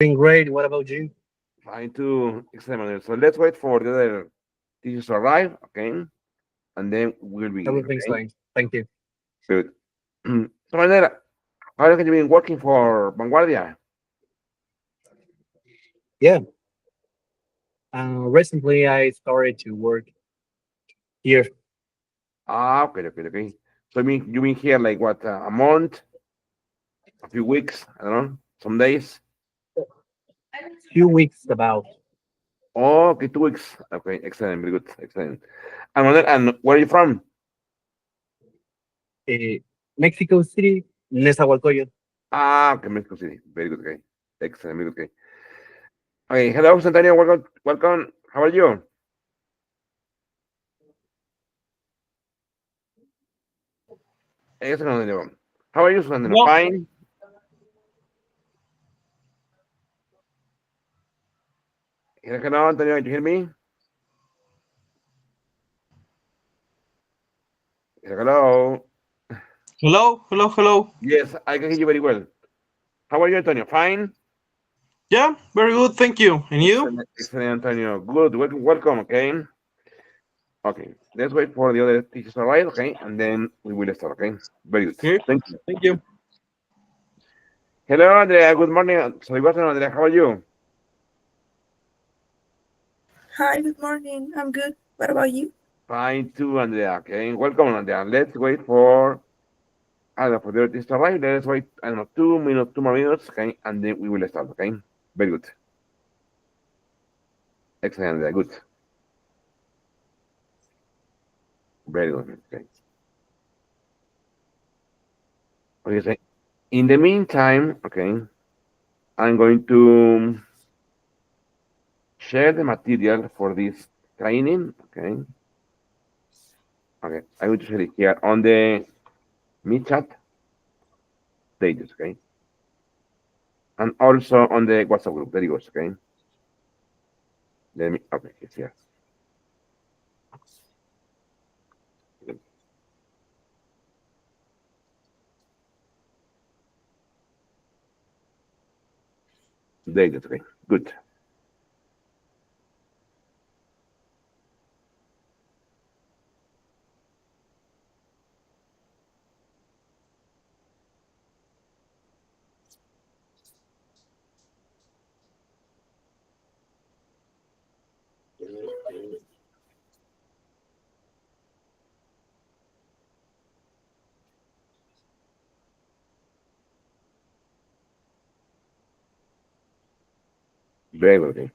Doing great. What about you? Fine to examine. So let's wait for the other teachers to arrive, okay? And then we'll begin, Everything's okay? fine. Thank you. Good. So, Manera, how long have you been working for Vanguardia? Yeah. Recently, I started to work here. Okay. So, you've been here like what, a month, a few weeks, I don't know, some days? Few weeks about Oh, okay, 2 weeks. Okay, excellent, very good, excellent. And, Manera, and where are you from? uh, Mexico City, Nezahualcóyotl. Okay, Mexico City. Very good, okay. Excellent, very good, okay. Okay, hello, Jose Antonio, welcome. How are you? Excellent, Antonio. How are you, Jose Antonio? Hello, Fine. Hello, Antonio, can you hear me? Hello. hello. Yes, I can hear you very well. How are you, Antonio? Fine. Yeah, very good, thank you. And you? Excellent, Antonio. Good. Welcome. Okay. Okay. Let's wait for the other teachers to arrive. Okay, and then we will start. Okay. Very good. Good, Thank you. thank you. Hello, Andrea. Good morning. Sorry, good afternoon, Andrea. How are you? Hi, good morning. I'm good. What about you? Fine too, Andrea. Okay. Welcome, Andrea. Let's wait for for the other teachers to arrive. Let's wait. I don't know, 2 minutes, 2 more minutes. Okay, and then we will start. Okay. Very good. Excellent, Andrea. Good. Very good. Okay. Okay. So in the meantime, okay, I'm going to share the material for this training. Okay. Okay. I will share it here on the Meet chat pages. Okay. And also on the WhatsApp group. There you go. Okay. Let me. Okay. It's here. There it is. Okay. Good. Very good.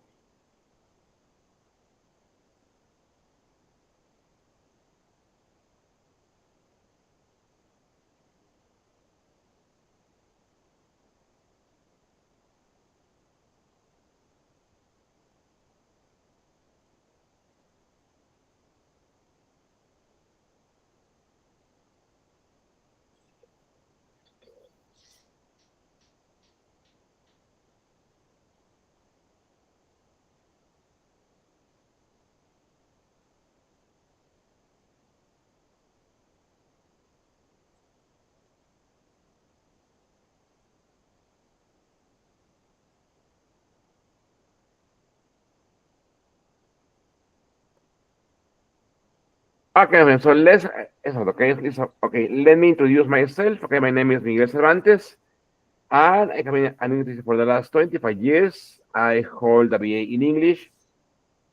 Okay. Okay. So okay. Okay. Let me introduce myself. Okay. My name is Miguel Cervantes. And I have been an English teacher for the last 25 years. I hold a BA in English.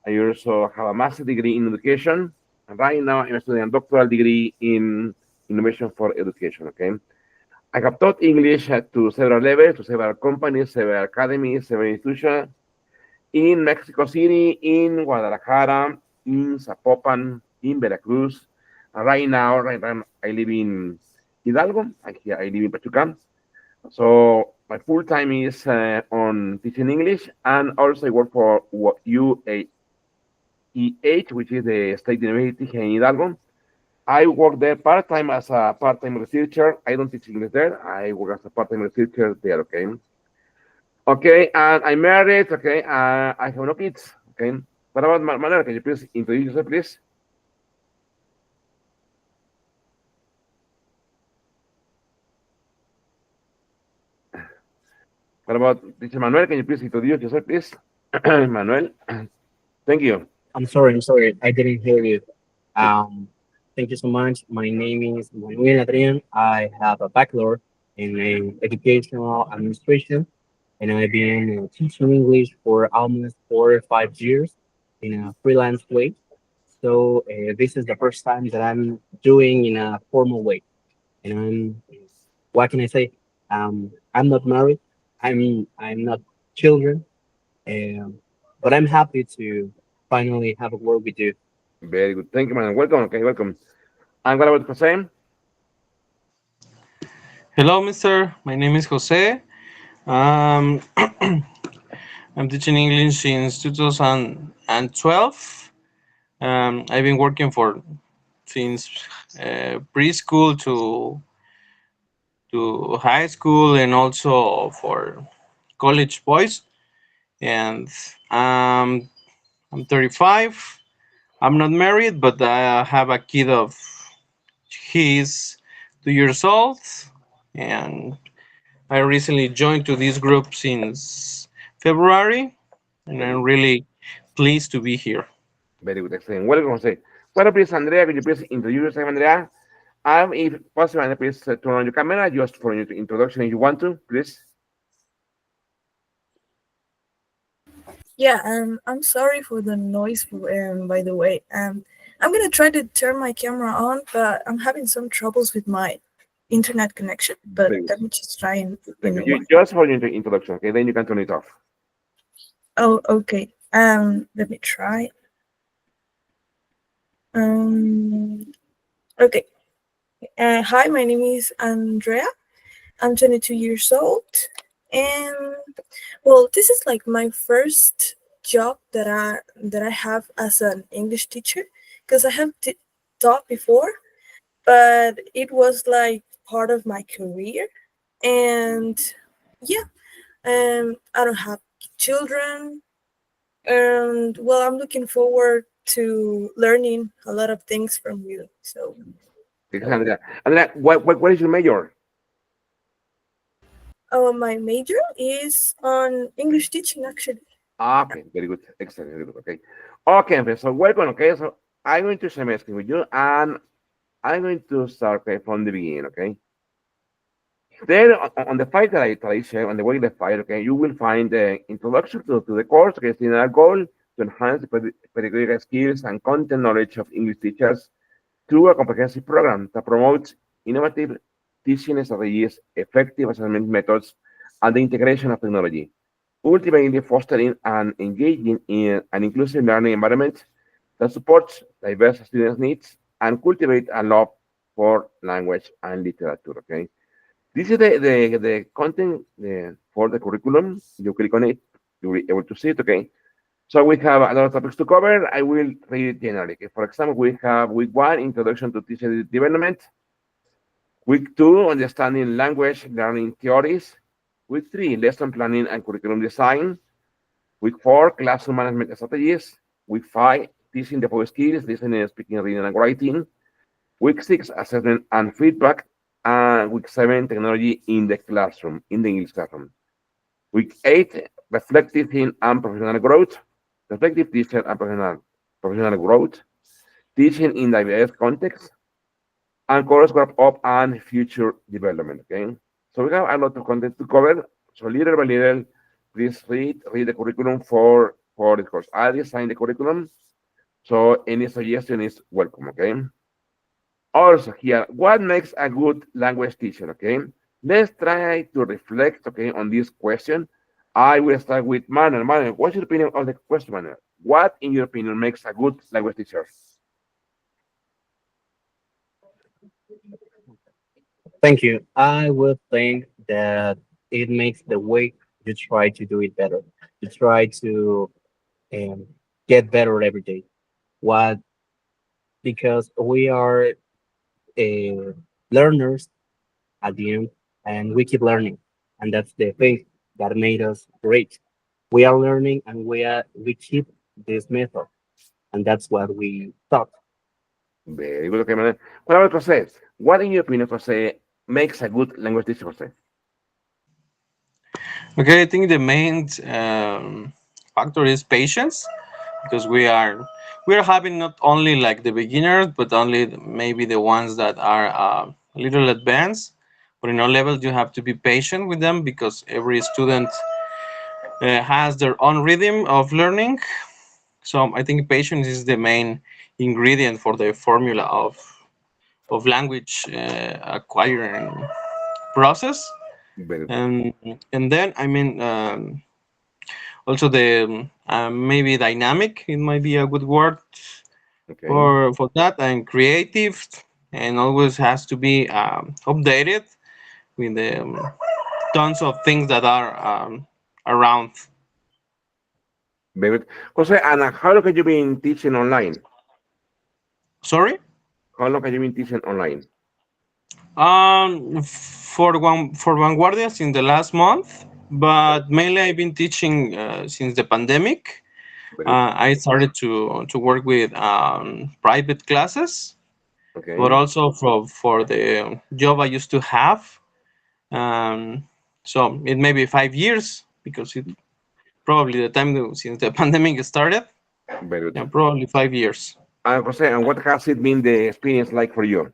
I also have a master's degree in education. And right now, I'm studying a doctoral degree in innovation for education. Okay. I have taught English to several levels, to several companies, several academies, several institutions in Mexico City, in Guadalajara, in Zapopan, in Veracruz. Right now, I live in Hidalgo. I live in Pachuca. So my full time is on teaching English, and also I work for UAEH, which is the State University here in Hidalgo. I work there part time as a part time researcher. I don't teach English there. I work as a part time researcher there. Okay. Okay, and I'm married. Okay, I have no kids. Okay. What about Manuel? Can you please introduce yourself, please? What about teacher Manuel? Can you please introduce yourself, please? Manuel. Thank you. I'm sorry, I didn't hear you. Um, Thank you so much. My name is Manuel Adrian. I have a bachelor in educational administration, and I've been teaching English for almost 4 or 5 years in a freelance way. So this is the first time that I'm doing in a formal way, and what can I say? I'm not married. I'm not children, um, but I'm happy to finally have a word with you. Very good. Thank you, Manuel. Welcome. Okay, welcome. And what about Jose? Hello, Mister. My name is Jose. Um, I'm teaching English since 2012. I've been working for since preschool to high school and also for college boys. And um, I'm 35. I'm not married, but I have a kid of he's 2 years old, and I recently joined to this group since February, and Very I'm good. really pleased to be here. Very good. Excellent. Welcome, Jose. Well, please, Andrea, could you please introduce yourself, Andrea? If possible, Andrea, please turn on your camera just for your introduction if you want to, please. Yeah, I'm sorry for the noise. By the way, I'm gonna try to turn my camera on, but I'm having some troubles with my internet connection. But Very good. let me just try and Thank know you. why. Just for your introduction, okay? Then you can turn it off. Oh, okay. Let me try. Okay. Hi, my name is Andrea. I'm 22 years old, and well, this is like my first job that I have as an English teacher, because I have taught before, but it was like part of my career, and yeah, I don't have children, and well, I'm looking forward to learning a lot of things from you. So, Thanks, Andrea. Andrea, what is your major? my major is on English teaching, actually. Okay, very good. Excellent. Very good. Okay. Okay, so welcome. Okay, so I'm going to share my screen with you, and I'm going to start okay, from the beginning. Okay. There on the file that I share, on the way the file, okay, you will find the introduction to the course. Okay, it's in our goal to enhance the pedagogical skills and content knowledge of English teachers through a comprehensive program that promotes innovative teaching strategies, effective assessment methods, and the integration of technology, ultimately fostering an engaging in an inclusive learning environment that supports diverse students' needs and cultivate a love for language and literature. Okay. This is the content for the curriculum. You click on it, you'll be able to see it. Okay. So we have a lot of topics to cover. I will read it generally. Okay? For example, we have week 1, introduction to teacher development. Week 2, understanding language learning theories. Week 3, lesson planning and curriculum design. Week 4, classroom management strategies. Week 5, teaching the four skills, listening, speaking, reading, and writing. Week 6, assessment and feedback. And week 7, technology in the classroom, in the English classroom. Week 8, reflective thinking and professional growth. Reflective teacher and professional growth. Teaching in diverse contexts. And course wrap up and future development. Okay. So we have a lot of content to cover. So little by little, please read the curriculum for this course. I designed the curriculum. So any suggestion is welcome. Okay. Also here, what makes a good language teacher? Okay. Let's try to reflect, okay, on this question. I will start with Manuel. Manuel, what's your opinion on the question, Manuel? What, in your opinion, makes a good language teacher? Thank you. I would think that it makes the way you try to do it better. You try to um, get better every day. What Because we are learners at the end, and we keep learning, and that's the thing that made us great. We are learning, and we keep this method, and that's what we thought. Very good, okay, Manuel. What about Jose? What, in your opinion, Jose, makes a good language teacher, Jose? Okay, I think the main factor is patience because we are having not only like the beginners, but only maybe the ones that are a little advanced. But in all levels, you have to be patient with them because every student has their own rhythm of learning. So I think patience is the main ingredient for the formula of language acquiring process. Very good. And and then I mean also the maybe dynamic. It might be a good word Okay. for that, and creative, and always has to be updated with the tons of things that are around. Very good. Jose, and how long have you been teaching online? Sorry. How long have you been teaching online? For Vanguardias in the last month, but mainly I've been teaching since the pandemic. Very good. I started to work with private classes, but Okay. also for the job I used to have. Um, so it may be 5 years because it probably the time since the pandemic started. Very Yeah, good. probably 5 years. Jose, and what has it been the experience like for you?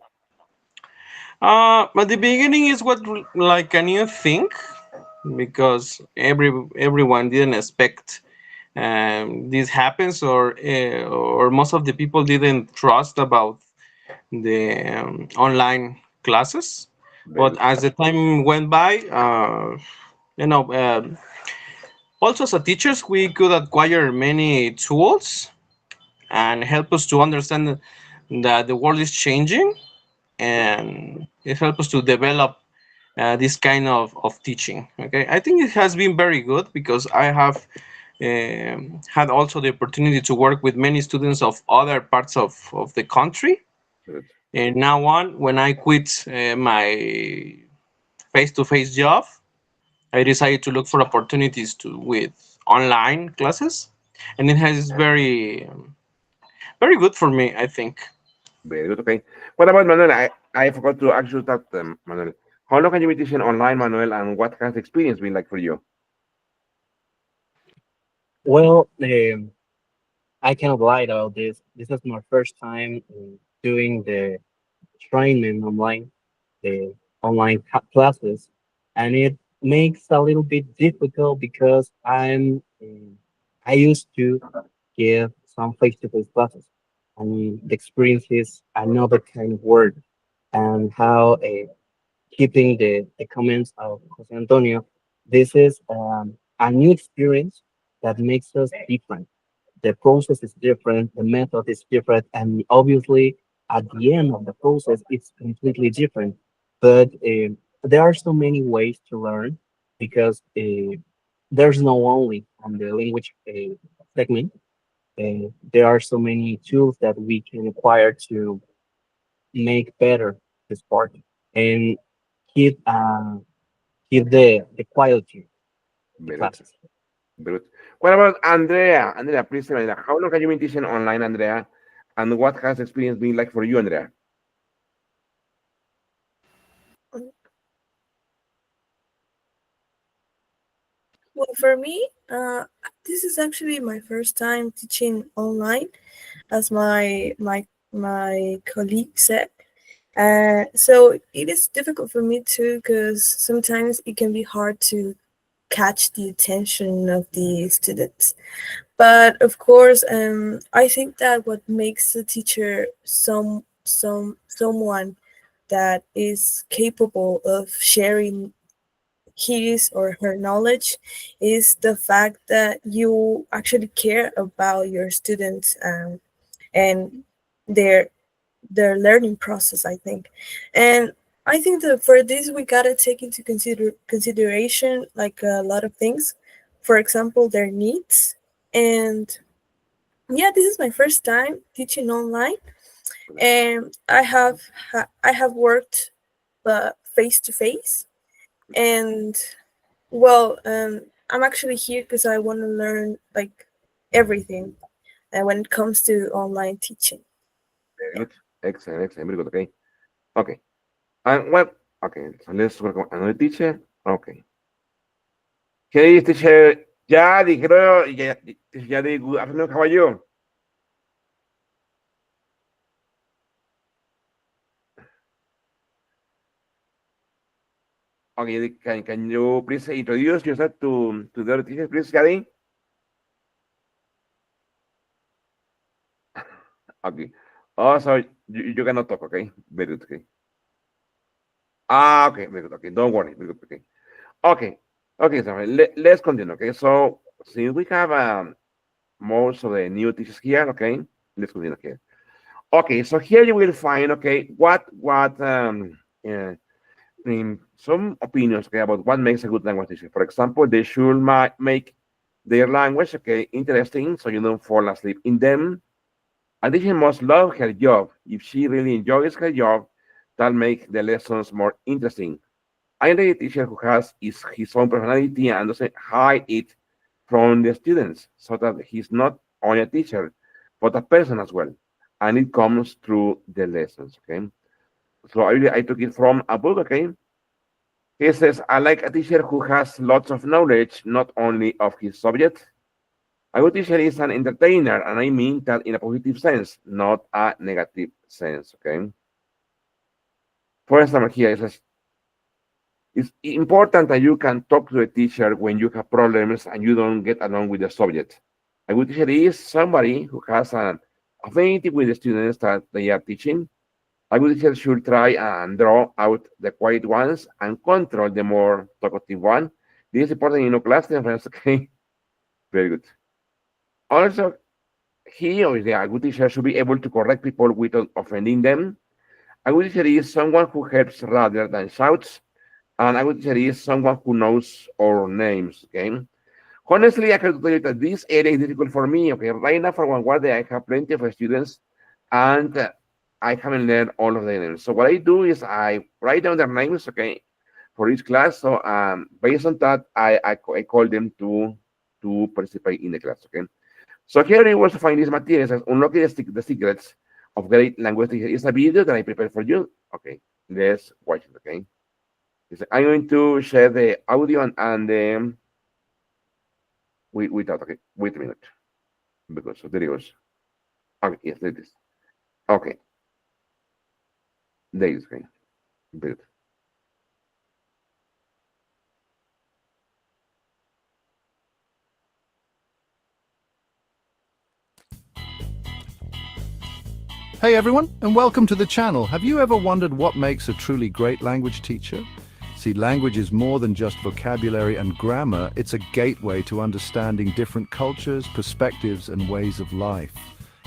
But the beginning is what like a new thing because everyone didn't expect this happens, or most of the people didn't trust about the online classes. Very But good. as the time went by, you know, also as a teachers, we could acquire many tools and help us to understand that the world is changing, and it helps us to develop this kind of teaching. Okay, I think it has been very good because I have had also the opportunity to work with many students of other parts of the country. Good. And now on, when I quit my face-to-face job, I decided to look for opportunities to with online classes, and it has very good for me, I think. Very good. Okay. What about Manuel? I forgot to ask you that, Manuel. How long have you been teaching online, Manuel, and what has the experience been like for you? Well, I cannot lie about this. This is my first time doing the training online, the online classes, and it makes a little bit difficult because I used to give some face-to-face classes, and the experience is another kind of word, and how keeping the comments of Jose Antonio, this is a new experience that makes us different. The process is different, the method is different, and obviously at the end of the process, it's completely different. But there are so many ways to learn because there's no only on the language segment. There are so many tools that we can acquire to make better this part and keep keep the quality of the Very good. classes. Very good. What about Andrea? Andrea, please tell me, how long have you been teaching online, Andrea? And what has the experience been like for you, Andrea? Well, for me, this is actually my first time teaching online, as my colleague said. So it is difficult for me too, because sometimes it can be hard to catch the attention of the students. But of course, I think that what makes a teacher someone that is capable of sharing his or her knowledge is the fact that you actually care about your students, and their their learning process, I think. And I think that for this we gotta take into consideration like a lot of things. For example, their needs. And yeah, this is my first time teaching online, and I have worked face to face. And well, I'm actually here because I want to learn like everything when it comes to online teaching. Very good. Excellent, excellent. Very good. Okay. Okay. And what? Okay. So let's work on another teacher. Okay. ¿Qué dice, teacher? Ya dijeron, ya di good afternoon, how are you? Okay, can you please introduce yourself to the other teachers, please, Gary? Okay. Oh, so you cannot talk, okay? Very good, okay. Ah, okay, very good, okay. Don't worry, very good, okay. Okay, okay, so let's continue, okay? So, since we have most of the new teachers here, okay? Let's continue here. Okay, so here you will find, okay, some opinions, okay, about what makes a good language teacher. For example, they should make their language, okay, interesting, so you don't fall asleep in them. A teacher must love her job. If she really enjoys her job, that makes the lessons more interesting. I need a teacher who has his own personality and doesn't hide it from the students, so that he's not only a teacher, but a person as well. And it comes through the lessons, okay? So I took it from a book, okay? He says, I like a teacher who has lots of knowledge, not only of his subject. A good teacher is an entertainer, and I mean that in a positive sense, not a negative sense, okay? For example, here it says, it's important that you can talk to a teacher when you have problems and you don't get along with the subject. A good teacher is somebody who has an affinity with the students that they are teaching. A good teacher should try and draw out the quiet ones and control the more talkative one. This is important in class, friends, okay? Very good. Also, he or a good teacher should be able to correct people without offending them. A good teacher is someone who helps rather than shouts. And a good teacher is someone who knows our names, okay? Honestly, I can tell you that this area is difficult for me, okay? Right now, for one day, I have plenty of students, and I haven't learned all of their names. So what I do is I write down their names, okay, for each class. So based on that, I call them to participate in the class, okay? So here you also find these materials as unlocking the secrets of great language teachers. It's a video that I prepared for you. Okay, let's watch it, okay? I'm going to share the audio and the without, okay, wait a minute, because there it goes. Okay, yes, there it is. Okay, there it is, okay, good. Hey everyone, and welcome to the channel. Have you ever wondered what makes a truly great language teacher? See, language is more than just vocabulary and grammar. It's a gateway to understanding different cultures, perspectives, and ways of life.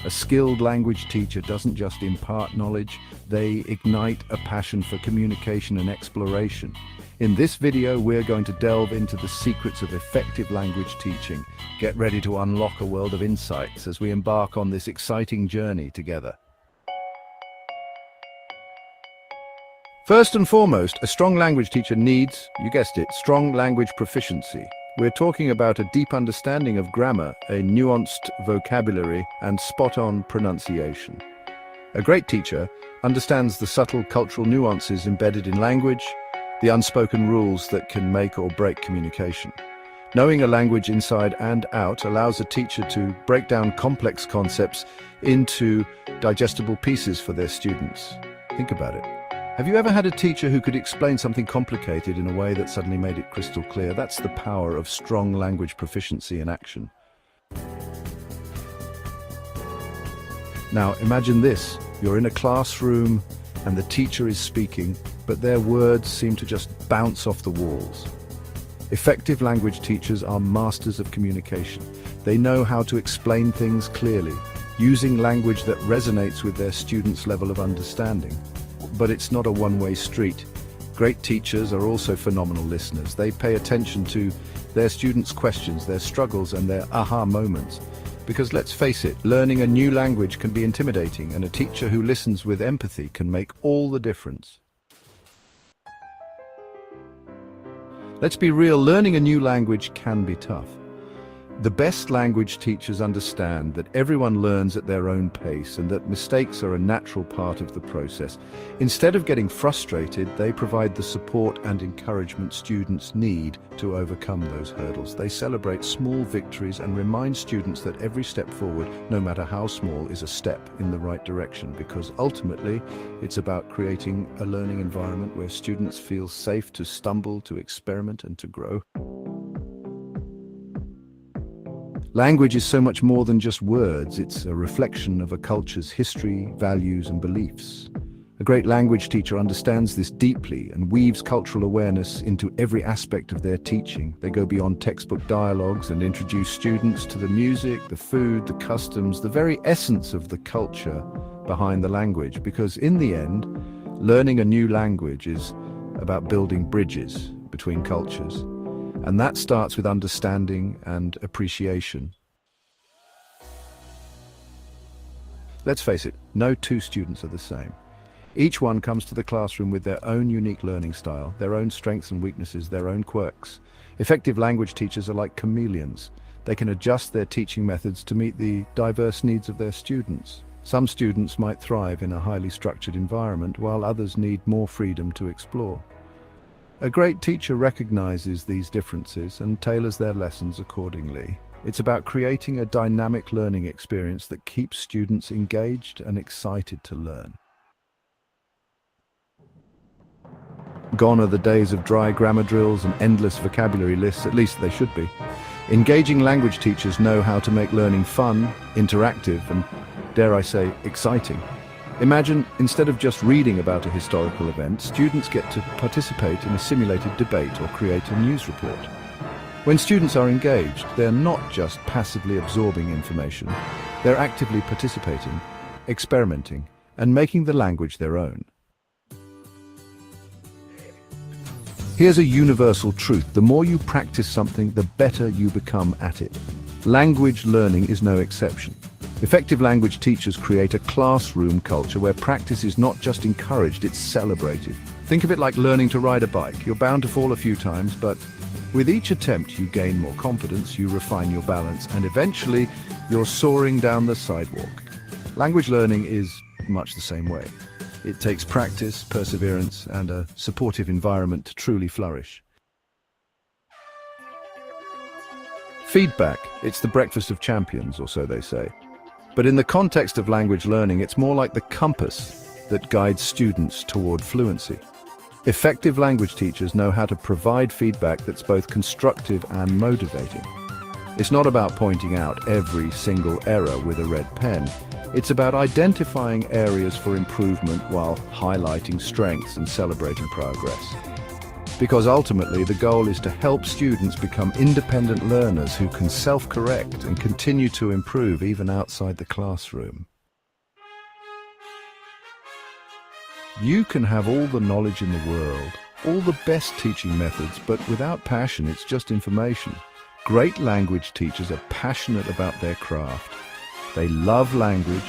A skilled language teacher doesn't just impart knowledge, they ignite a passion for communication and exploration. In this video, we're going to delve into the secrets of effective language teaching. Get ready to unlock a world of insights as we embark on this exciting journey together. First and foremost, a strong language teacher needs, you guessed it, strong language proficiency. We're talking about a deep understanding of grammar, a nuanced vocabulary, and spot-on pronunciation. A great teacher understands the subtle cultural nuances embedded in language, the unspoken rules that can make or break communication. Knowing a language inside and out allows a teacher to break down complex concepts into digestible pieces for their students. Think about it. Have you ever had a teacher who could explain something complicated in a way that suddenly made it crystal clear? That's the power of strong language proficiency in action. Now imagine this, you're in a classroom and the teacher is speaking, but their words seem to just bounce off the walls. Effective language teachers are masters of communication. They know how to explain things clearly, using language that resonates with their students' level of understanding. But it's not a one-way street. Great teachers are also phenomenal listeners. They pay attention to their students' questions, their struggles, and their aha moments. Because let's face it, learning a new language can be intimidating, and a teacher who listens with empathy can make all the difference. Let's be real, learning a new language can be tough. The best language teachers understand that everyone learns at their own pace and that mistakes are a natural part of the process. Instead of getting frustrated, they provide the support and encouragement students need to overcome those hurdles. They celebrate small victories and remind students that every step forward, no matter how small, is a step in the right direction, because ultimately it's about creating a learning environment where students feel safe to stumble, to experiment, and to grow. Language is so much more than just words. It's a reflection of a culture's history, values, and beliefs. A great language teacher understands this deeply and weaves cultural awareness into every aspect of their teaching. They go beyond textbook dialogues and introduce students to the music, the food, the customs, the very essence of the culture behind the language. Because in the end, learning a new language is about building bridges between cultures. And that starts with understanding and appreciation. Let's face it, no two students are the same. Each one comes to the classroom with their own unique learning style, their own strengths and weaknesses, their own quirks. Effective language teachers are like chameleons. They can adjust their teaching methods to meet the diverse needs of their students. Some students might thrive in a highly structured environment, while others need more freedom to explore. A great teacher recognizes these differences and tailors their lessons accordingly. It's about creating a dynamic learning experience that keeps students engaged and excited to learn. Gone are the days of dry grammar drills and endless vocabulary lists, at least they should be. Engaging language teachers know how to make learning fun, interactive, and, dare I say, exciting. Imagine, instead of just reading about a historical event, students get to participate in a simulated debate or create a news report. When students are engaged, they're not just passively absorbing information, they're actively participating, experimenting, and making the language their own. Here's a universal truth: the more you practice something, the better you become at it. Language learning is no exception. Effective language teachers create a classroom culture where practice is not just encouraged, it's celebrated. Think of it like learning to ride a bike. You're bound to fall a few times, but with each attempt you gain more confidence, you refine your balance, and eventually you're soaring down the sidewalk. Language learning is much the same way. It takes practice, perseverance, and a supportive environment to truly flourish. Feedback, it's the breakfast of champions, or so they say. But in the context of language learning, it's more like the compass that guides students toward fluency. Effective language teachers know how to provide feedback that's both constructive and motivating. It's not about pointing out every single error with a red pen. It's about identifying areas for improvement while highlighting strengths and celebrating progress. Because ultimately, the goal is to help students become independent learners who can self-correct and continue to improve even outside the classroom. You can have all the knowledge in the world, all the best teaching methods, but without passion, it's just information. Great language teachers are passionate about their craft. They love language,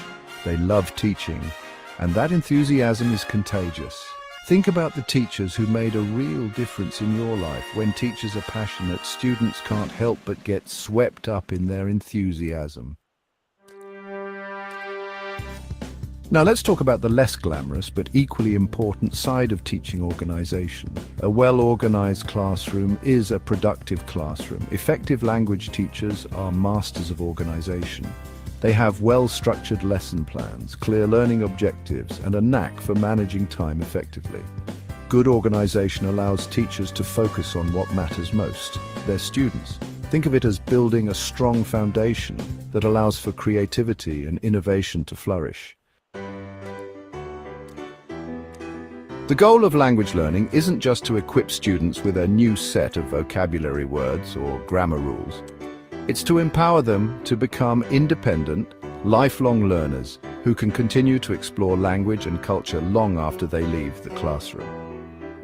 they love teaching, and that enthusiasm is contagious. Think about the teachers who made a real difference in your life. When teachers are passionate, students can't help but get swept up in their enthusiasm. Now let's talk about the less glamorous but equally important side of teaching organization. A well-organized classroom is a productive classroom. Effective language teachers are masters of organization. They have well-structured lesson plans, clear learning objectives, and a knack for managing time effectively. Good organization allows teachers to focus on what matters most, their students. Think of it as building a strong foundation that allows for creativity and innovation to flourish. The goal of language learning isn't just to equip students with a new set of vocabulary words or grammar rules. It's to empower them to become independent, lifelong learners who can continue to explore language and culture long after they leave the classroom.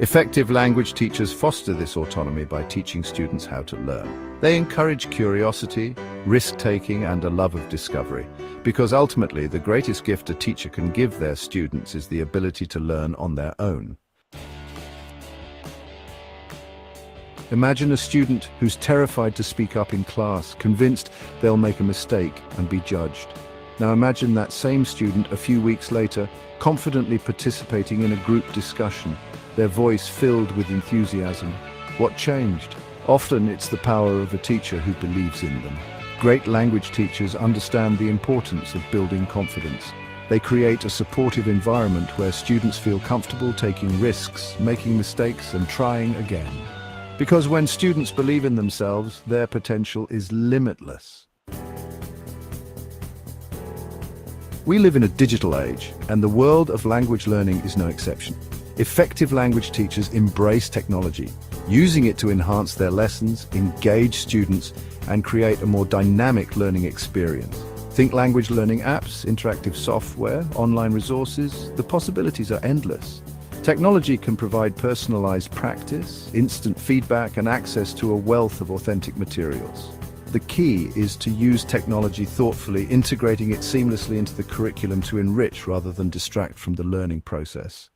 Effective language teachers foster this autonomy by teaching students how to learn. They encourage curiosity, risk-taking, and a love of discovery, because ultimately the greatest gift a teacher can give their students is the ability to learn on their own. Imagine a student who's terrified to speak up in class, convinced they'll make a mistake and be judged. Now imagine that same student a few weeks later, confidently participating in a group discussion, their voice filled with enthusiasm. What changed? Often it's the power of a teacher who believes in them. Great language teachers understand the importance of building confidence. They create a supportive environment where students feel comfortable taking risks, making mistakes, and trying again. Because when students believe in themselves, their potential is limitless. We live in a digital age, and the world of language learning is no exception. Effective language teachers embrace technology, using it to enhance their lessons, engage students, and create a more dynamic learning experience. Think language learning apps, interactive software, online resources. The possibilities are endless. Technology can provide personalized practice, instant feedback, and access to a wealth of authentic materials. The key is to use technology thoughtfully, integrating it seamlessly into the curriculum to enrich rather than distract from the learning process.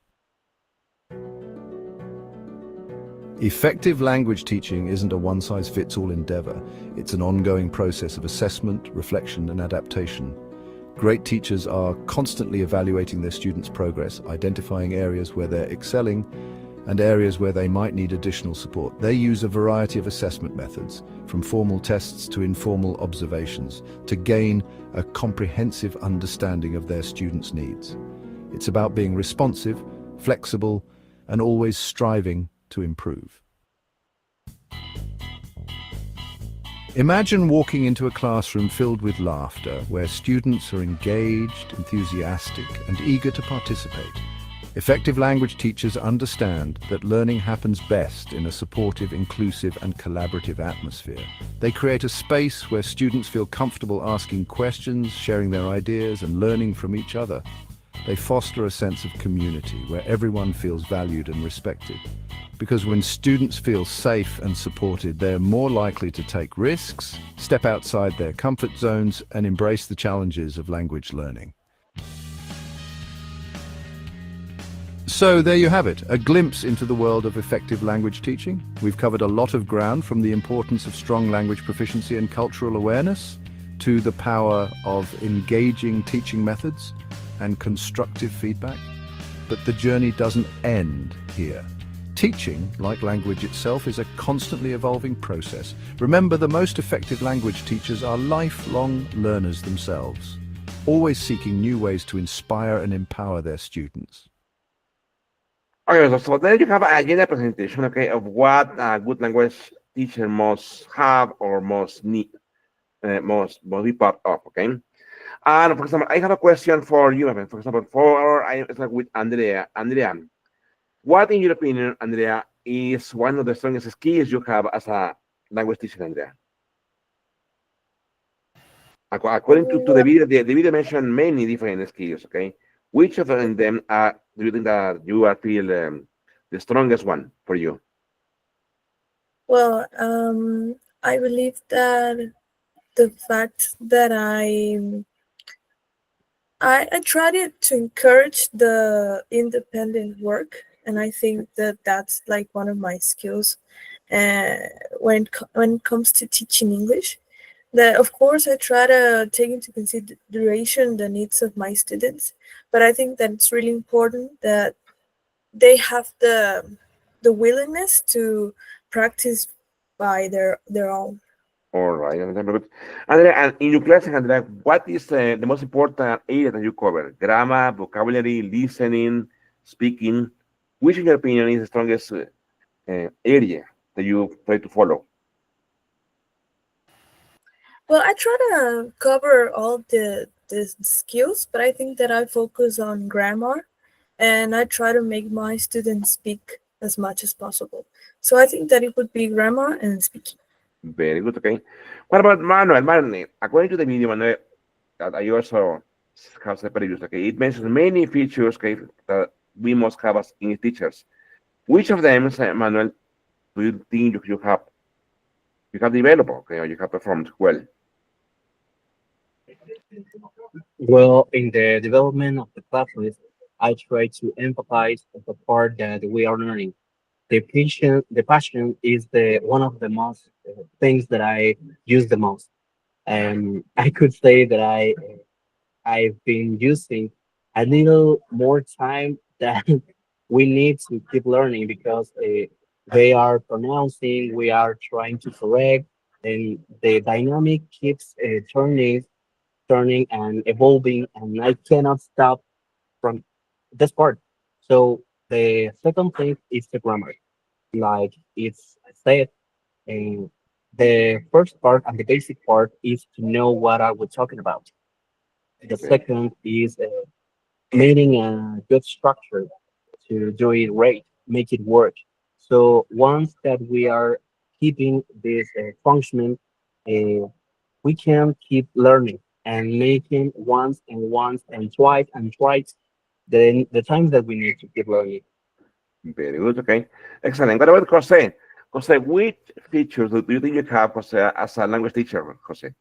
Effective language teaching isn't a one-size-fits-all endeavor. It's an ongoing process of assessment, reflection, and adaptation. Great teachers are constantly evaluating their students' progress, identifying areas where they're excelling and areas where they might need additional support. They use a variety of assessment methods, from formal tests to informal observations, to gain a comprehensive understanding of their students' needs. It's about being responsive, flexible, and always striving to improve. Imagine walking into a classroom filled with laughter, where students are engaged, enthusiastic, and eager to participate. Effective language teachers understand that learning happens best in a supportive, inclusive, and collaborative atmosphere. They create a space where students feel comfortable asking questions, sharing their ideas, and learning from each other. They foster a sense of community where everyone feels valued and respected. Because when students feel safe and supported, they're more likely to take risks, step outside their comfort zones, and embrace the challenges of language learning. So there you have it, a glimpse into the world of effective language teaching. We've covered a lot of ground, from the importance of strong language proficiency and cultural awareness to the power of engaging teaching methods and constructive feedback. But the journey doesn't end here. Teaching, like language itself, is a constantly evolving process. Remember, the most effective language teachers are lifelong learners themselves, always seeking new ways to inspire and empower their students. Okay, so there you have a general presentation, okay, of what a good language teacher must have or must need, must be part of, okay? And for example, I have a question for you, my friend. For example, I start with Andrea. Andrea, what, in your opinion, Andrea, is one of the strongest skills you have as a language teacher, Andrea? According to the video mentioned many different skills, okay? Which of them do you think that you are feel the strongest one for you? Well, I believe that the fact that I tried to encourage the independent work, and I think that that's like one of my skills uh, when it comes to teaching English. That of course I try to take into consideration the needs of my students, but I think that it's really important that they have the willingness to practice by their own. All right, very good. Andrea, and in your class, Andrea, what is the most important area that you cover? Grammar, vocabulary, listening, speaking. Which, in your opinion, is the strongest area that you try to follow? Well, I try to cover all the skills, but I think that I focus on grammar, and I try to make my students speak as much as possible. So I think that it would be grammar and speaking. Very good, okay. What about Manuel? Manuel, according to the video, Manuel, that I also have separated, okay, it mentions many features, okay, that we must have as English teachers. Which of them, Manuel, do you think you have developed, okay, or you have performed well? Well, in the development of the classes, I try to empathize with the part that we are learning. the passion is the one of the most things that I use the most. And I could say that I've been using a little more time than we need to keep learning because they are pronouncing, we are trying to correct, and the dynamic keeps turning and evolving, and I cannot stop from this part. So the second thing is the grammar, like it's said, and the first part and the basic part is to know what are we talking about. The Okay. second is making a good structure to do it right, make it work. So once that we are keeping this functioning, uh, we can keep learning and making once and once and twice the times that we need to keep learning. Very good. Okay. Excellent. What about Jose? Jose, which features do you think you have, Jose, as a language teacher, Jose?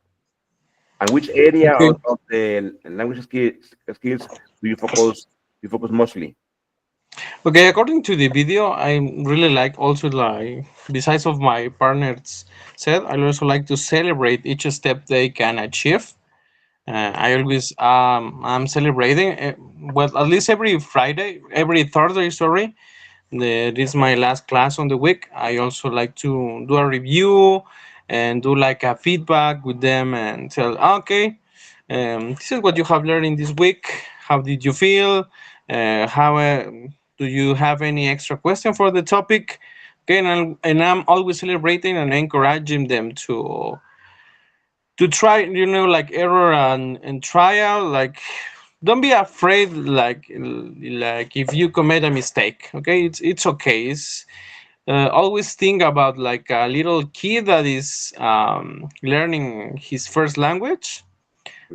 And which area Okay. of the language skills do you focus mostly? Okay, according to the video, I really like also like besides of my partners said, I also like to celebrate each step they can achieve. I always I'm celebrating well at least every Friday, every Thursday, sorry. This is my last class on the week. I also like to do a review and do like a feedback with them and tell, okay, this is what you have learned in this week. How did you feel? How do you have any extra question for the topic? Okay, and I'm always celebrating and encouraging them to try, like error and trial. Like, don't be afraid. Like if you commit a mistake, okay, it's okay. It's always think about like a little kid that is learning his first language.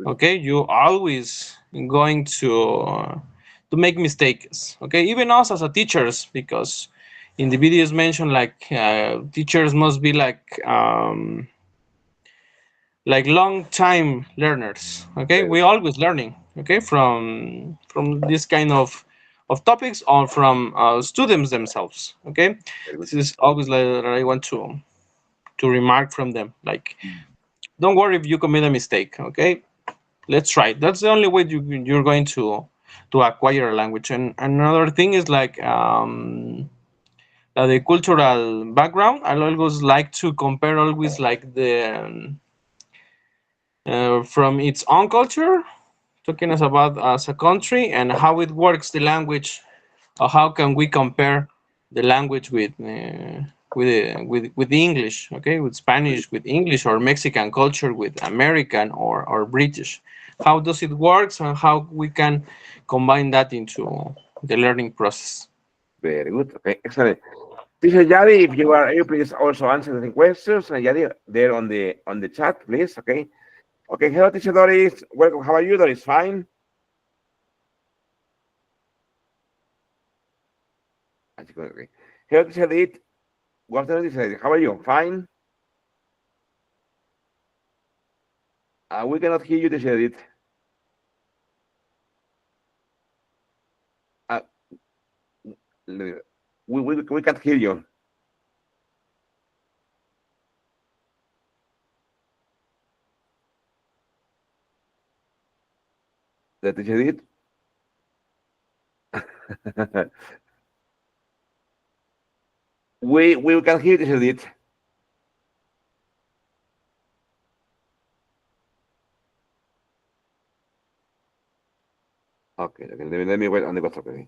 Okay, you always going to make mistakes. Okay, even us as a teachers, because in the videos mentioned like teachers must be like long time learners. Okay, Very we always learning. Okay, from this kind of topics or from students themselves. Okay, very good. this is always like that I want to remark from them. Like, don't worry if you commit a mistake. Okay, let's try. That's the only way you're going to acquire a language. And another thing is like the cultural background. I always like to compare always like the from its own culture, talking us about as a country and how it works the language, or how can we compare the language with English, okay, with Spanish with English, or Mexican culture with American or British. How does it works and how we can combine that into the learning process. Very good. Okay, excellent. Teacher Yadi, if you are able, please also answer the questions. And Yadi, there on the chat, please. Okay. Okay. Hello, Teacher Doris. Welcome. How are you, Doris? Fine. Okay. Hello, Teacher Edith. Good afternoon, Teacher Edith. How are you? Fine. We cannot hear you, Teacher Edith. Uh, we can't hear you. The Teacher Edith. we can hear Teacher Edith. Okay, okay. Let me wait on the WhatsApp. Okay.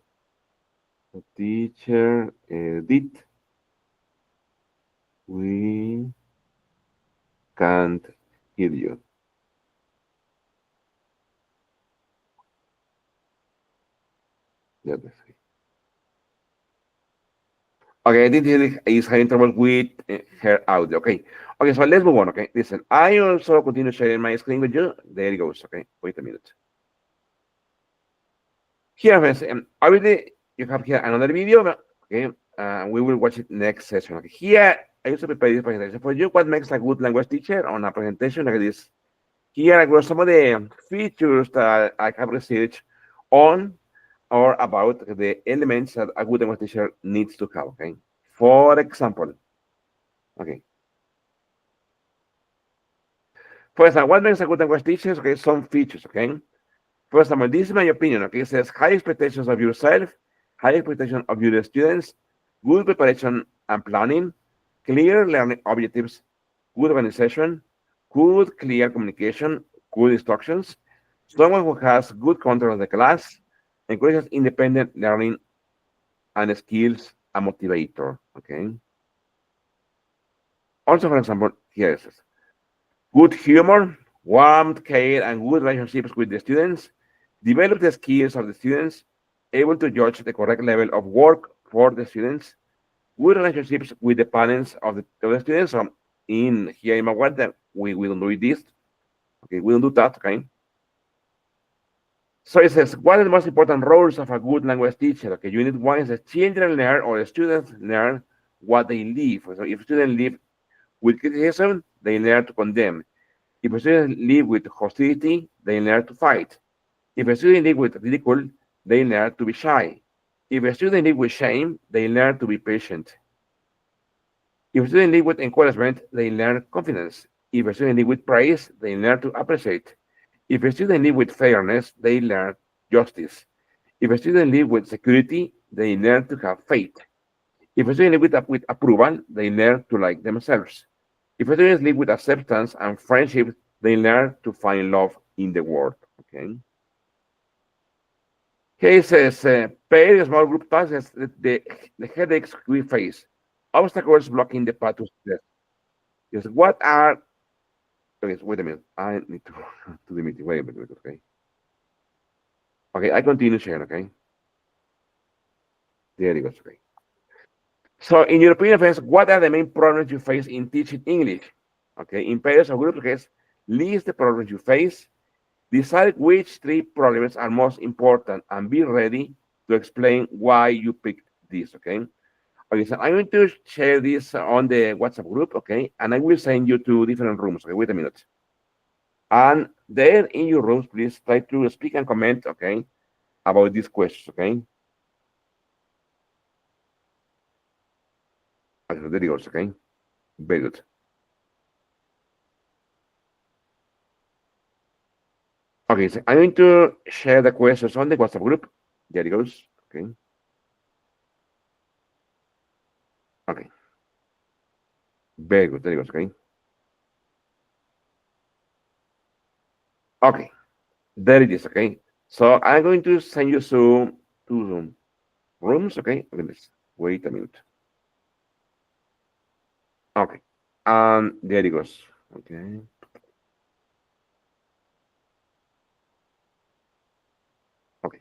Teacher Edith. We can't hear you. Let me see. Okay, I think Edith is having trouble with her audio. Okay. Okay, so let's move on. Okay, listen. I also continue sharing my screen with you. There it goes. Okay, wait a minute. Here, friends, obviously you have here another video. Okay, we will watch it next session. Okay, here I also prepared this presentation for you. What makes a good language teacher on a presentation like this? Here are some of the features that I have researched on or about the elements that a good language teacher needs to have. Okay, For example, okay. For example, what makes a good language teacher? Okay, some features, okay? For example, this is my opinion, okay? It says high expectations of yourself, high expectations of your students, good preparation and planning, clear learning objectives, good organization, good clear communication, good instructions, someone who has good control of the class, encourages independent learning and skills, a motivator, okay? Also, for example, here it says, good humor, warmth, care, and good relationships with the students, develop the skills of the students, able to judge the correct level of work for the students, good relationships with the parents of the students. So in here in Maguarda, we don't do this. Okay, we don't do that, okay? So it says, what are the most important roles of a good language teacher? Okay, unit one is the children learn or the students learn what they live. So if students live with criticism, they learn to condemn. If a student live with hostility, they learn to fight. If a student live with ridicule, they learn to be shy. If a student live with shame, they learn to be patient. If a student live with encouragement, they learn confidence. If a student live with praise, they learn to appreciate. If a student live with fairness, they learn justice. If a student live with security, they learn to have faith. If a student live with approval, they learn to like themselves. If a student live with acceptance and friendship, they learn to find love in the world. Okay. He says, pair small group tasks, the headaches we face, obstacles blocking the path to success. Yes, what are, okay, wait a minute, I need to to the meeting, wait a minute, okay. Okay, I continue sharing, okay. There it goes, okay. So in your opinion, friends, what are the main problems you face in teaching English? Okay, in pairs or groups, okay, list the problems you face, decide which three problems are most important, and be ready to explain why you picked this, okay? Okay, so I'm going to share this on the WhatsApp group, okay? And I will send you to different rooms, okay? Wait a minute. And there in your rooms, please try to speak and comment, okay, about these questions, okay? Okay, so there it goes, okay? Very good. Okay, so I'm going to share the questions on the WhatsApp group. There it goes, okay? Okay. Very good, there it goes, okay? Okay, there it is, okay? So I'm going to send you to rooms, okay? Okay, let's wait a minute. Okay, and there it goes, okay? Okay,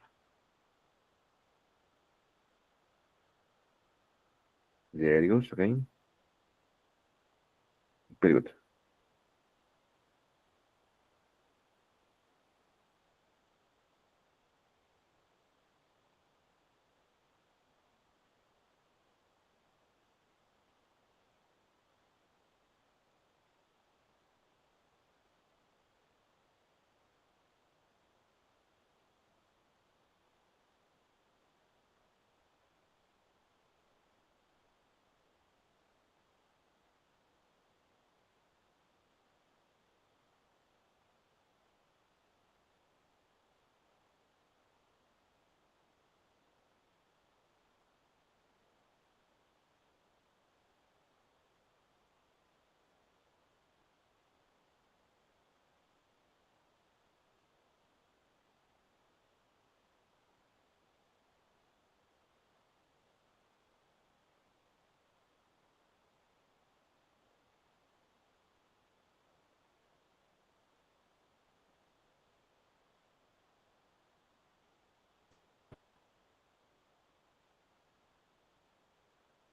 there it goes, okay? Very good.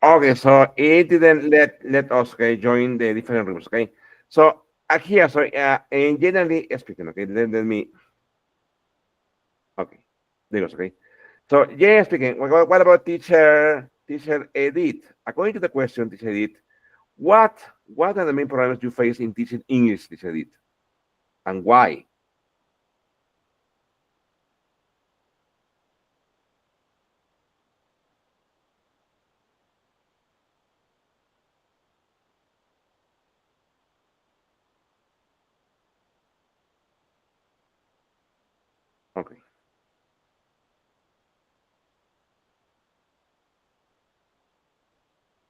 Okay, so it didn't let us okay, join the different rooms, okay? So here, so in generally speaking, okay, let me, okay, there goes, okay? So generally speaking, what about teacher Edith? According to the question, teacher Edith, what are the main problems you face in teaching English, teacher Edith, and why? Okay.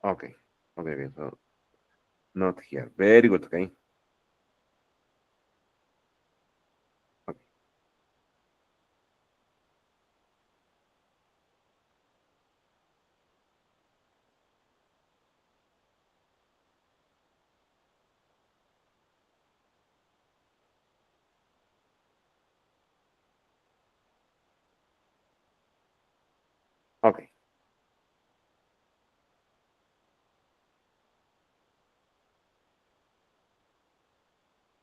Okay. Okay. Okay. So not here. Very good. Okay. Okay. Okay.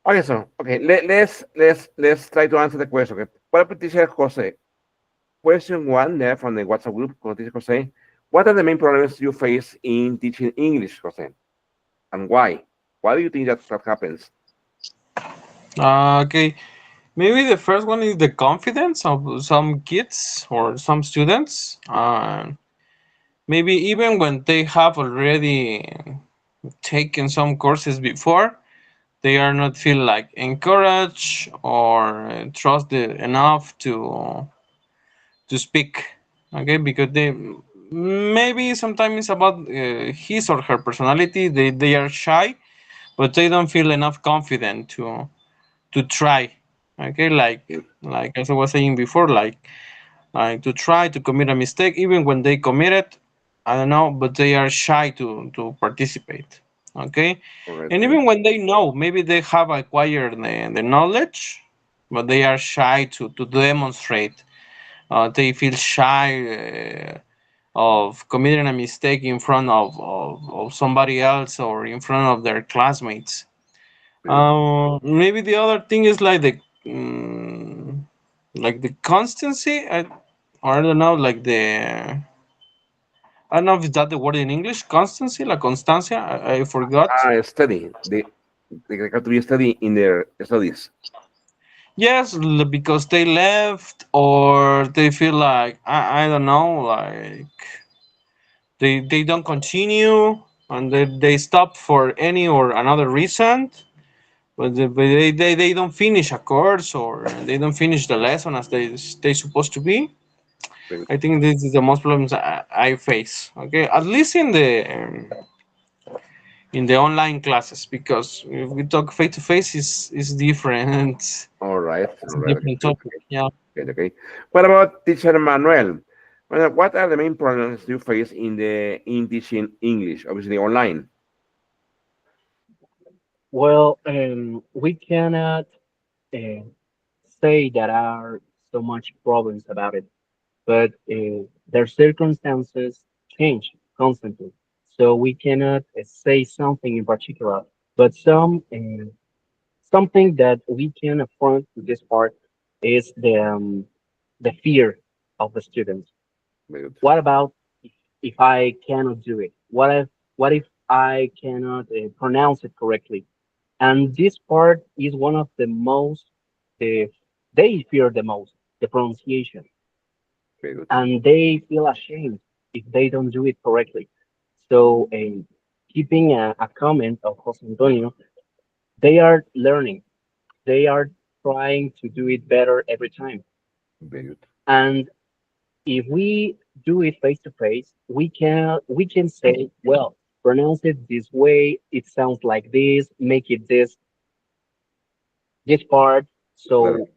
Okay. So okay. Let's try to answer the question. Okay. What about teacher Jose? Question one there from the WhatsApp group. Teacher Jose, what are the main problems you face in teaching English, Jose, and why? Why do you think that happens? Okay, maybe the first one is the confidence of some kids or some students. Maybe even when they have already taken some courses before, they are not feel like encouraged or trusted enough to speak. Okay, because they maybe sometimes it's about his or her personality. They are shy, but they don't feel enough confident to try. Okay, like as I was saying before, like to try to commit a mistake, even when they commit it, I don't know, but they are shy to participate. Okay, Alright, and okay. even when they know, maybe they have acquired the knowledge, but they are shy to demonstrate. They feel shy of committing a mistake in front of somebody else or in front of their classmates. Good. Maybe the other thing is like the constancy. Or I don't know, like I don't know if that the word in English, constancy, la constancia. I forgot. Study. They have to be study in their studies. Yes, because they left or they feel like I don't know, like they don't continue and they stop for any or another reason. But they don't finish a course or they don't finish the lesson as they supposed to be. Very I think this is the most problems I face. Okay, at least in the online classes, because if we talk face to face is different. All right. It's All a right. Okay. different Good. topic. Yeah. Okay. Okay. What about teacher Manuel? Well, what are the main problems you face in teaching English? Obviously online. Well, we cannot uh, say that are so much problems about it, but their circumstances change constantly. So we cannot say something in particular, but something that we can affront with this part is the fear of the students. Very good. What about if I cannot do it? What if I cannot pronounce it correctly? And this part is one of the most the they fear the most, the pronunciation, Very good. and they feel ashamed if they don't do it correctly. So, keeping a comment of Jose Antonio, they are learning. They are trying to do it better every time. Very good. And if we do it face to face, we can say, well, pronounce it this way. It sounds like this. Make it this part. Claro. So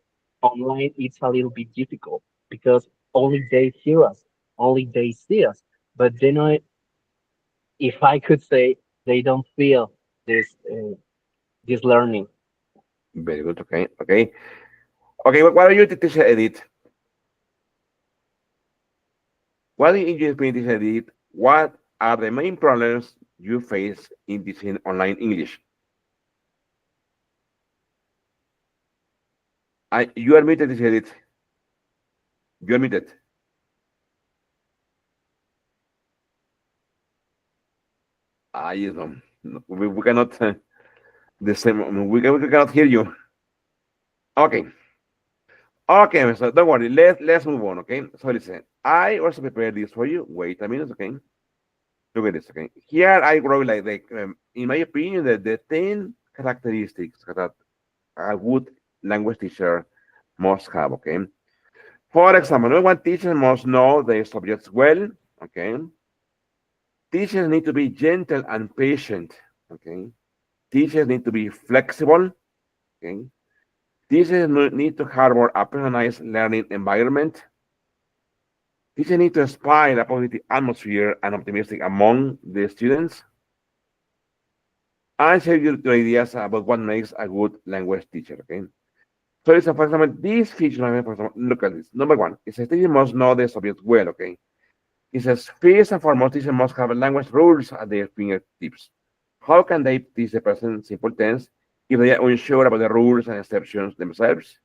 online, it's a little bit difficult because only they hear us, only they see us. But then, if I could say, they don't feel this learning. Very good. Okay. Okay. Okay. What are you, teacher Edith? What in your opinion, teacher Edith? What are the main problems you face in teaching online English? You admitted, teacher Edith. You admitted. Yes, no. We cannot the same. We cannot hear you. Okay. Okay, so don't worry. Let's move on. Okay. So listen, I also prepared this for you. Wait a minute. Okay. Look at this. Okay. Here I wrote like in my opinion, the 10 characteristics that a good language teacher must have. Okay. For example, number one, teachers must know their subjects well. Okay. Teachers need to be gentle and patient. Okay. Teachers need to be flexible. Okay. Teachers need to harbor a personalized learning environment. Teachers need to inspire a positive atmosphere and optimistic among the students. I share you the ideas about what makes a good language teacher. Okay. So, listen, for example, these features, for example, look at this. Number one, it says teachers must know the subject well. Okay. It says first and foremost, teachers must have language rules at their fingertips. How can they teach the present simple tense if they are unsure about the rules and exceptions themselves?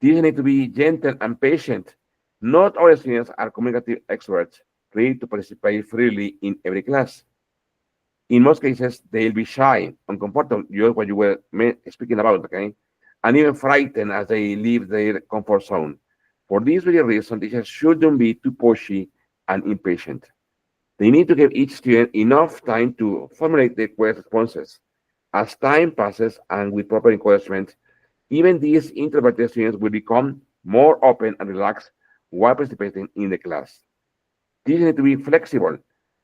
Teachers need to be gentle and patient. Not all students are communicative experts, ready to participate freely in every class. In most cases, they'll be shy, uncomfortable, just what you were speaking about, okay? And even frightened as they leave their comfort zone. For this very reason, teachers shouldn't be too pushy and impatient. They need to give each student enough time to formulate their responses. As time passes and with proper encouragement, even these introverted students will become more open and relaxed while participating in the class. Teachers need to be flexible.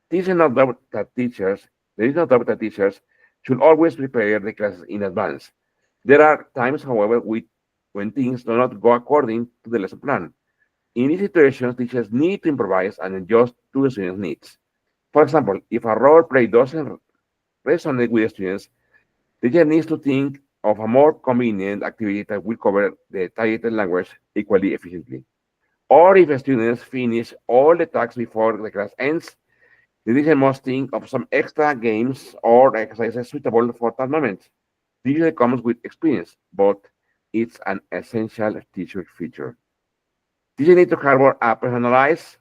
Teachers not doubt that teachers, there is no doubt that teachers should always prepare the classes in advance. There are times, however, when things do not go according to the lesson plan. In these situations, teachers need to improvise and adjust to the students' needs. For example, if a role play doesn't resonate with the students, the teacher needs to think of a more convenient activity that will cover the targeted language equally efficiently. Or if the students finish all the tasks before the class ends, the teacher must think of some extra games or exercises suitable for that moment. This usually comes with experience, but it's an essential teacher feature. Teachers need to harbor a personalized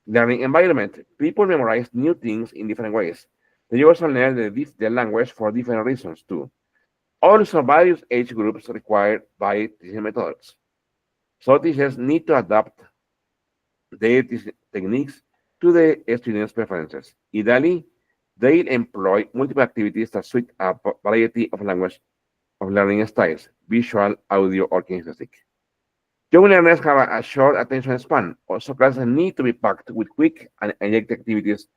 learning environment. People memorize new things in different ways. They also learn the language for different reasons too. Also, various age groups require varied teaching methods. So teachers need to adapt their techniques to the students' preferences. Ideally, they employ multiple activities that suit a variety of language of learning styles, visual, audio, or kinesthetic. Young learners have a short attention span. Also, classes need to be packed with quick and direct activities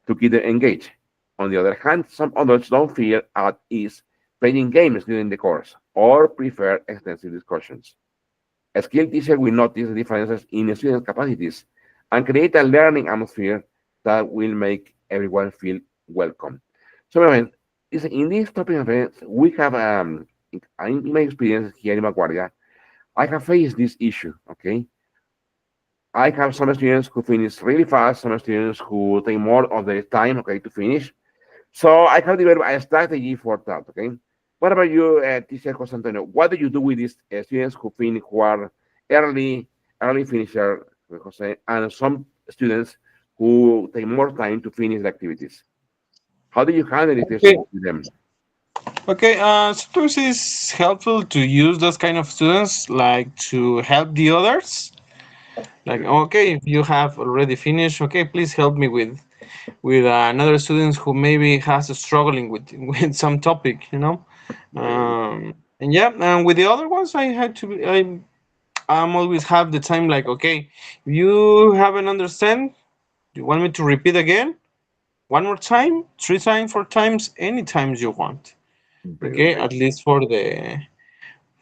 to keep them engaged. On the other hand, some adults don't feel at ease playing games during the course or prefer extensive discussions. A skilled teacher will notice the differences in students' capacities and create a learning atmosphere that will make everyone feel welcome. So, my friend, in this topic, my friends, we have, in my experience here in Maguardia, I have faced this issue, okay? I have some students who finish really fast, some students who take more of their time, okay, to finish. So I have developed a strategy for that, okay? What about you, teacher Jose Antonio? What do you do with these students who are early finisher, Jose, and some students who take more time to finish the activities? How do you handle it Okay. with them? Okay, sometimes it's helpful to use those kind of students like to help the others. Like, okay, if you have already finished, okay, please help me with another students who maybe has a struggling with with some topic, you know. Okay, And yeah, and with the other ones, I had to. I'm always have the time like, okay, you haven't understand. You want me to repeat again? One more time, three times, four times, any times you want. very Okay, great, at least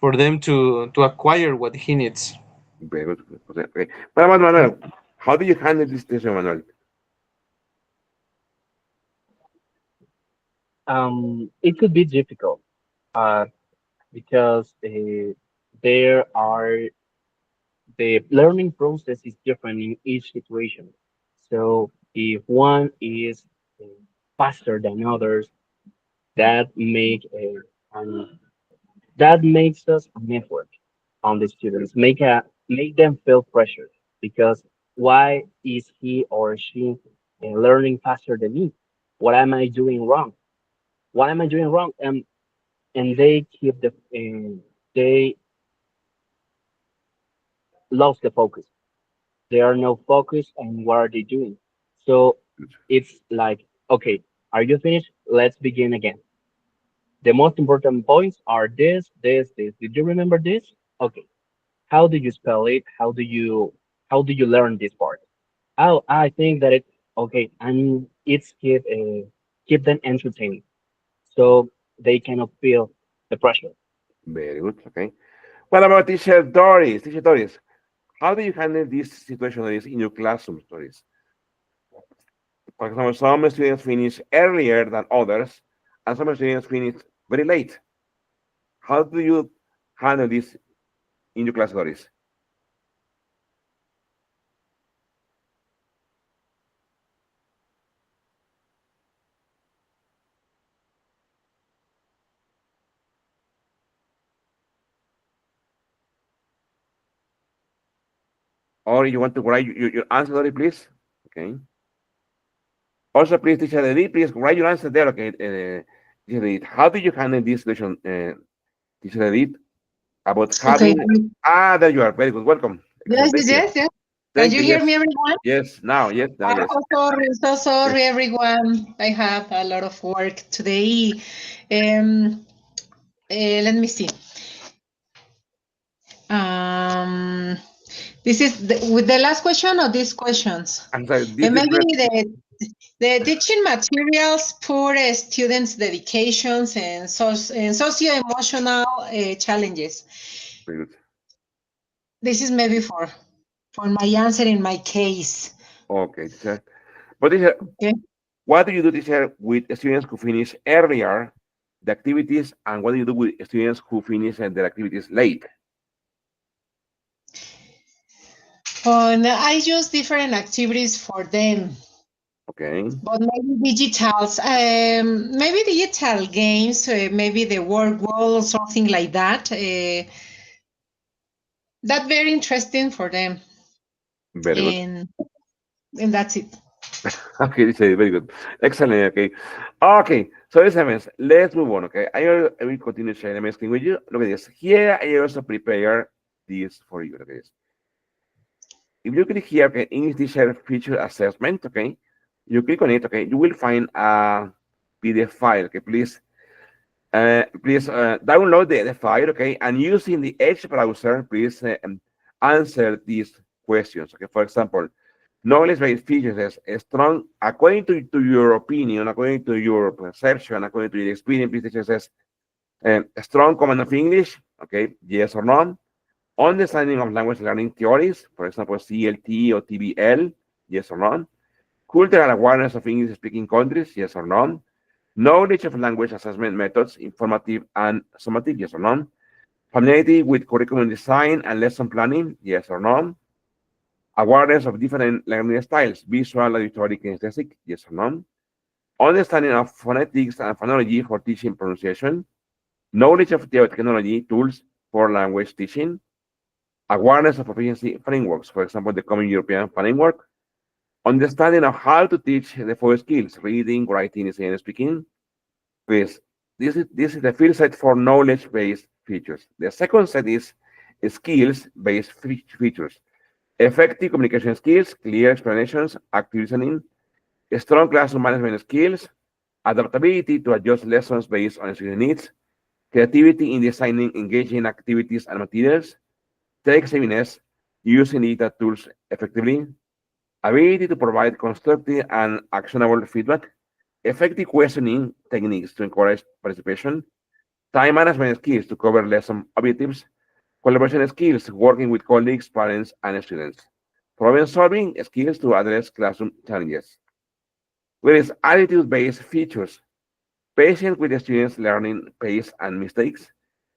for them to acquire what he needs. very good, Jose. Okay. What about Manuel? How do you handle this situation, Manuel? It could be difficult uh, because there are the learning process is different in each situation. So if one is uh, faster than others, that make a that makes us an effort on the students, make them feel pressure because why is he or she learning faster than me? What am I doing wrong? What am I doing wrong? And they keep they lost the focus. They are no focus on what are they doing. So it's like, okay, are you finished? Let's begin again. The most important points are this, this, this. Did you remember this? Okay. How do you spell it? How do you how do you learn this part? Oh, I think that it okay, and it's keep them entertained, so they cannot feel the pressure. Very good. Okay. What about teacher Doris? Teacher Doris, how do you handle this situation that is in your classroom, Doris? For example, some students finish earlier than others, and some students finish very late. How do you handle this in your class, Doris? Or you want to write your answer, Doris, please? Okay. Also, please, teacher Edith, please write your answer there. Okay. Teacher Edith, how do you handle this situation, teacher Edith, about Okay. having? Ah, there you are. Very good. Welcome. Yes, Excellent. Thank yes, you. yes, yes. Can Thank you you. hear Yes. me, everyone? Yes. Now. Yes. Now. Yes. So sorry, everyone. I have a lot of work today. Let me see. This is with the last question or these questions? I'm sorry. And maybe the teaching materials, poor students' dedications, and socio-emotional challenges. Very good. This is maybe for my answer in my case. Okay, teacher. But teacher, Okay. what do you do, teacher, with students who finish earlier the activities, and what do you do with students who finish their activities late? And I use different activities for them, Okay. but maybe maybe digital games, maybe the work wall or something like that. That's very interesting for them, Very good. and that's it. Okay, teacher, very good. Excellent. Okay. Okay. So, listen, let's move on. Okay. I will continue sharing my screen with you. Look at this. Here, I also prepare this for you. Look at this. If you click here, okay, English teacher feature assessment, okay, you click on it, okay, you will find a PDF file, okay, please download the file, okay, and using the Edge browser, please answer these questions, okay. For example, knowledge-based features is strong, according to your opinion, according to your perception, according to your experience, please teacher says, strong command of English, okay, yes or no. Understanding of language learning theories, for example, CLT or TBL, yes or no. Cultural awareness of English-speaking countries, yes or no. Knowledge of language assessment methods, informative and summative, yes or no. Familiarity with curriculum design and lesson planning, yes or no. Awareness of different learning styles, visual, auditory, kinesthetic, yes or no. Understanding of phonetics and phonology for teaching pronunciation. Knowledge of technology tools for language teaching. Awareness of proficiency frameworks, for example, the Common European Framework. Understanding of how to teach the four skills, reading, writing, listening, and speaking. This is the first set for knowledge-based features. The second set is skills-based features. Effective communication skills, clear explanations, active listening, strong classroom management skills, adaptability to adjust lessons based on student needs, creativity in designing engaging activities and materials, tech-savviness, using digital tools effectively, ability to provide constructive and actionable feedback, effective questioning techniques to encourage participation, time management skills to cover lesson objectives, collaboration skills working with colleagues, parents, and students, problem-solving skills to address classroom challenges. Whereas attitude-based features, patience with the students' learning pace and mistakes,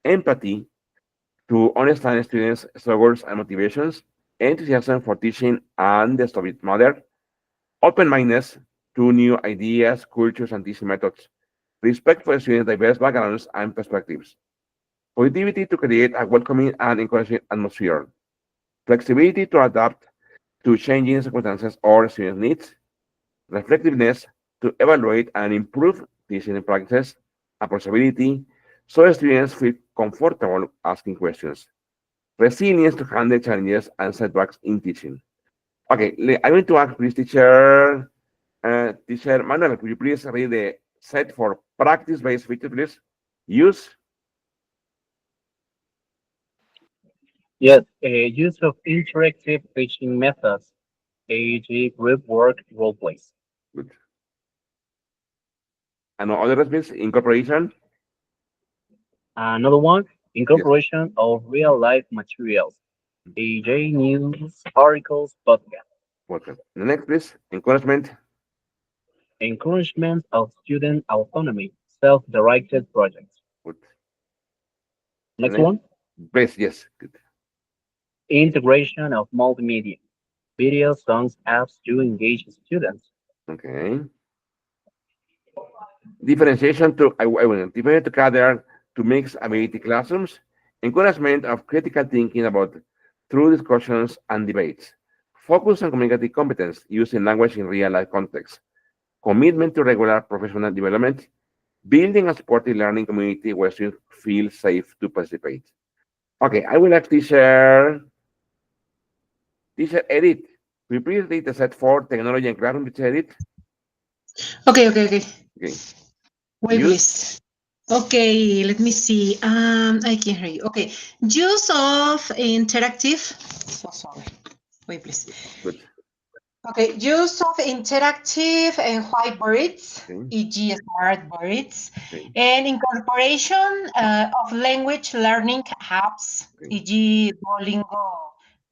empathy, to understand students' struggles and motivations, enthusiasm for teaching and the subject matter, open-mindedness to new ideas, cultures, and teaching methods, respect for students' diverse backgrounds and perspectives, positivity to create a welcoming and encouraging atmosphere, flexibility to adapt to changing circumstances or student needs, reflectiveness to evaluate and improve teaching practices, approachability so students feel comfortable asking questions, resilience to handle challenges and setbacks in teaching. Okay, I'm going to ask please teacher Manuel, could you please read the set for practice-based features, please? Use. Yes, use of interactive teaching methods, e.g., group work, role plays. Good. And other recipes, incorporation. Another one, Yes. incorporation of real life materials, e.g., news, articles, podcasts. Welcome. The next, please. Encouragement. Encouragement of student autonomy, self-directed projects. Good. The Next next, one, best. Yes. Good. integration of multimedia, videos, songs, apps to engage students. Okay. Differentiation to I will differentiate to gather to mix ability classrooms. Encouragement of critical thinking about through discussions and debates. Focus on communicative competence using language in real life context. Commitment to regular professional development. Building a supportive learning community where students feel safe to participate. Okay, I will actually share teacher Edith. Will you please read the set for technology and classroom, teacher Edith? Okay, okay, okay. Okay. Wait, Use. please. Okay, let me see. I can hear you. Okay, use of interactive. So sorry. Wait, please. Good. Okay, use of interactive and whiteboards, Okay. e.g., smart boards, Okay. and incorporation of language learning apps, Okay. e.g., Duolingo,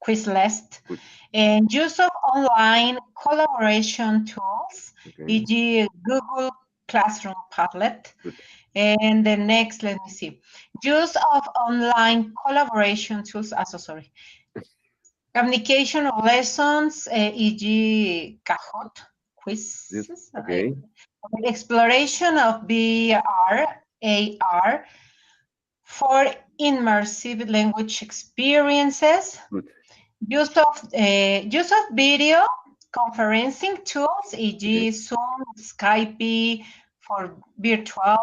Quizlet, Good. and use of online collaboration tools, Okay. e.g., Google Classroom, Padlet. Good. And the next, let me see, use of online collaboration tools. So sorry. Communication of lessons, e.g., Kahoot, This. quizzes, Okay. exploration of VR, AR for immersive language experiences, Good. use of video conferencing tools, e.g., Okay. Zoom, Skype for virtual,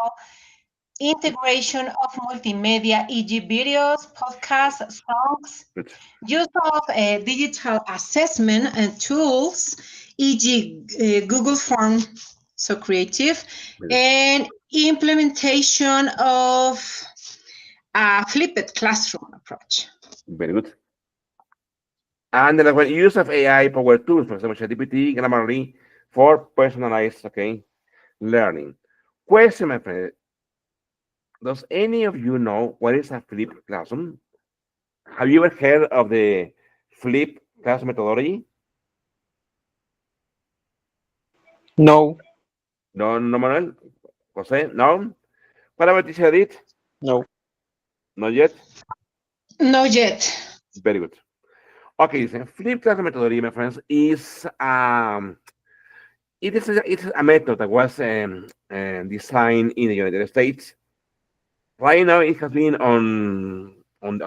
integration of multimedia, e.g., videos, podcasts, songs, Good. use of digital assessment and tools, e.g., Google Form, so creative, Very, and implementation of a flipped classroom approach. very good. And then when use of AI powered tools, for example, ChatGPT, Grammarly, for personalized, okay, learning. Question, my friend. Does any of you know what is a flipped classroom? Have you ever heard of the flipped class methodology? No, No, no, Manuel? Jose? No? What about teacher Edith? no. Not yet? Not yet. Very good. Okay, so flipped class methodology, my friends, is it's a method that was designed in the United States. Right now, it has been on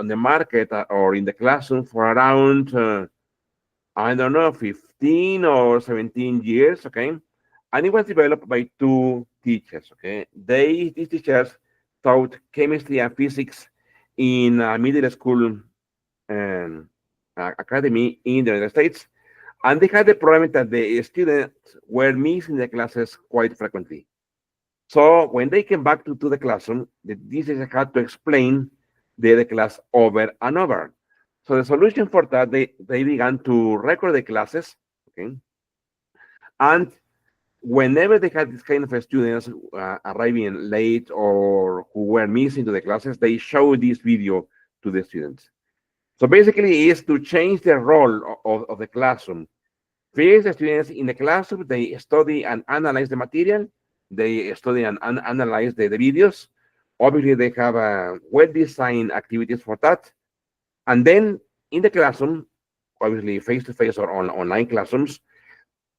the market or in the classroom for around I don't know 15 or 17 years. Okay, and it was developed by two teachers. Okay, these teachers taught chemistry and physics in a middle school um, academy in the United States, and they had the problem that the students were missing the classes quite frequently. So when they came back to the classroom, the teachers had to explain the class over and over. So the solution for that, they began to record the classes, okay? And whenever they had this kind of students arriving late or who were missing to the classes, they show this video to the students. So basically, it's to change the role of the classroom. First, the students in the classroom, they study and analyze the material. They study and analyze the videos. Obviously, they have well-designed activities for that. And then in the classroom, obviously face-to-face or online classrooms,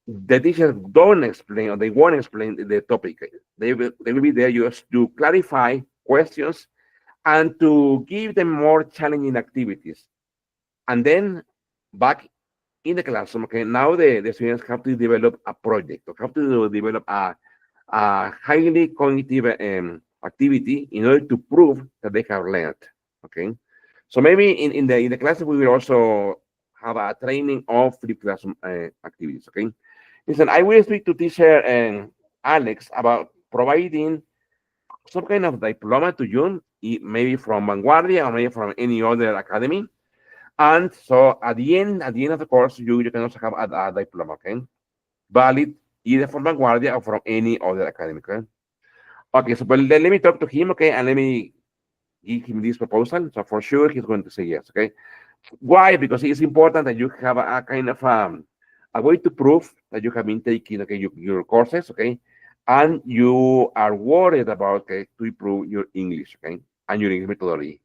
the teachers don't explain or they won't explain the topic. They will be there just to clarify questions and to give them more challenging activities. And then back in the classroom, okay, now the students have to develop a project or have to develop a highly cognitive activity in order to prove that they have learned. Okay, so maybe in the class we will also have a training of flip classroom activities. Okay, listen, I will speak to teacher Alex about providing some kind of diploma to you, maybe from Vanguardia or maybe from any other academy, And so at the end of the course, you can also have a diploma, okay? Valid either from Vanguardia or from any other academy, okay? Okay, so but let me talk to him, okay, and let me give him this proposal. So for sure, he's going to say yes, okay? Why? Because it's important that you have a kind of a way to prove that you have been taking, okay, your courses, okay, and you are worried about, okay, to improve your English, okay, and your English methodology.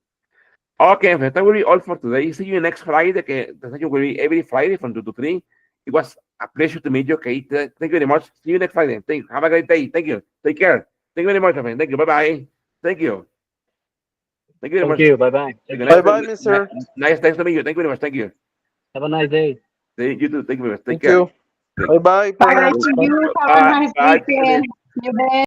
Okay, that will be all for today. See you next Friday. Okay, the session will be every Friday from 2 to 3. It was a pleasure to meet you. Okay, thank you very much. See you next Friday. Thank you. Have a great day. Thank you. Take care. Thank you very much, my friend. Thank you. Bye bye. Thank you. Thank you very Thank much. you. Bye bye. Thank you. Bye-bye, mister. Nice to meet you. Thank you very much. Thank you. Have a nice day. You too. Thank you very much. Take Thank care. you. Bye-bye, Bye parents. to you. Have a Bye. nice Bye. weekend. See you then.